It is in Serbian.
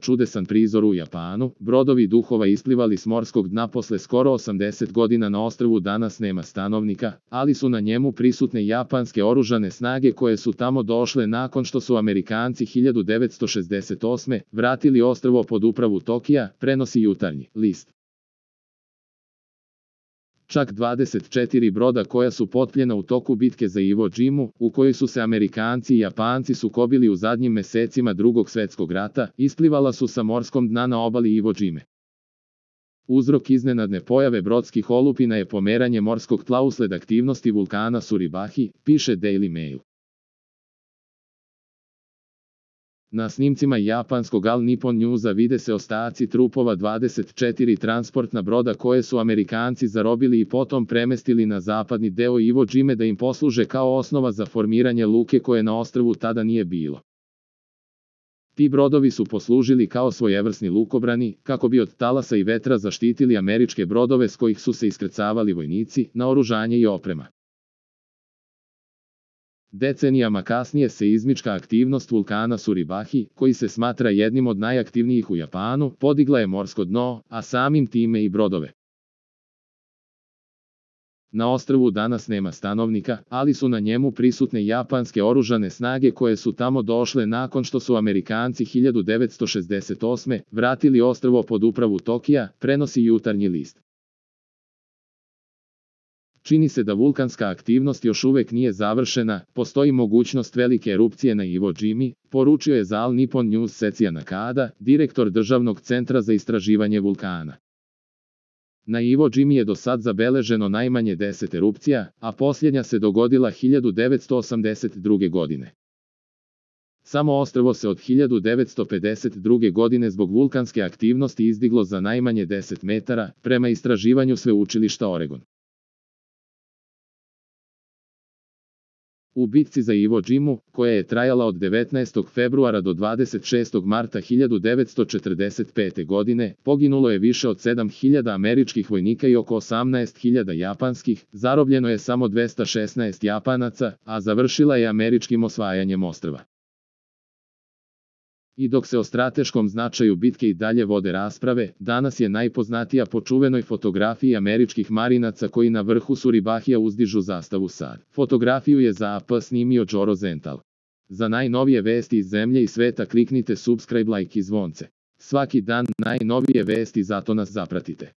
čudesan prizor u Japanu, brodovi duhova isplivali s morskog dna posle skoro 80 godina na ostrvu danas nema stanovnika, ali su na njemu prisutne japanske oružane snage koje su tamo došle nakon što su Amerikanci 1968. vratili ostrvo pod upravu Tokija, prenosi Jutarnji list. Čak 24 broda koja su potpljena u toku bitke za Iwo Džimu, u kojoj su se Amerikanci i Japanci sukobili u zadnjim mesecima Drugog svetskog rata, isplivala su sa morskom dna na obali Iwo Džime. Uzrok iznenadne pojave brodskih olupina je pomeranje morskog tla usled aktivnosti vulkana Suribachi, piše Daily Mail. Na snimcima japanskog All Nippon Newsa vide se ostaci trupova 24 transportna broda koje su Amerikanci zarobili i potom premestili na zapadni deo Iwo Džime da im posluže kao osnova za formiranje luke koje na ostrvu tada nije bilo. Ti brodovi su poslužili kao svojevrsni lukobrani, kako bi od talasa i vetra zaštitili američke brodove s kojih su se iskrcavali vojnici, naoružanje i oprema. Decenijama kasnije seizmička aktivnost vulkana Suribachi, koji se smatra jednim od najaktivnijih u Japanu, podigla je morsko dno, a samim time i brodove. Na ostrvu danas nema stanovnika, ali su na njemu prisutne japanske oružane snage koje su tamo došle nakon što su Amerikanci 1968. vratili ostrvo pod upravu Tokija, prenosi Jutarnji list. Čini se da vulkanska aktivnost još uvek nije završena, postoji mogućnost velike erupcije na Iwo Džimi, poručio je za All Nippon News Setsuya Nakada, direktor Državnog centra za istraživanje vulkana. Na Iwo Džimi je do sad zabeleženo najmanje 10 erupcija, a posljednja se dogodila 1982. godine. Samo ostrvo se od 1952. godine zbog vulkanske aktivnosti izdiglo za najmanje 10 metara, prema istraživanju sveučilišta Oregon. U bitci za Iwo Džimu, koja je trajala od 19. februara do 26. marta 1945. godine, poginulo je više od 7.000 američkih vojnika i oko 18.000 japanskih, zarobljeno je samo 216 Japanaca, a završila je američkim osvajanjem ostrva. I dok se o strateškom značaju bitke i dalje vode rasprave, danas je najpoznatija po čuvenoj fotografiji američkih marinaca koji na vrhu Suribahija uzdižu zastavu SAD. Fotografiju je za AP snimio Joe Rosenthal. Za najnovije vesti iz zemlje i sveta kliknite subscribe, like i zvonce. Svaki dan najnovije vesti, zato nas zapratite.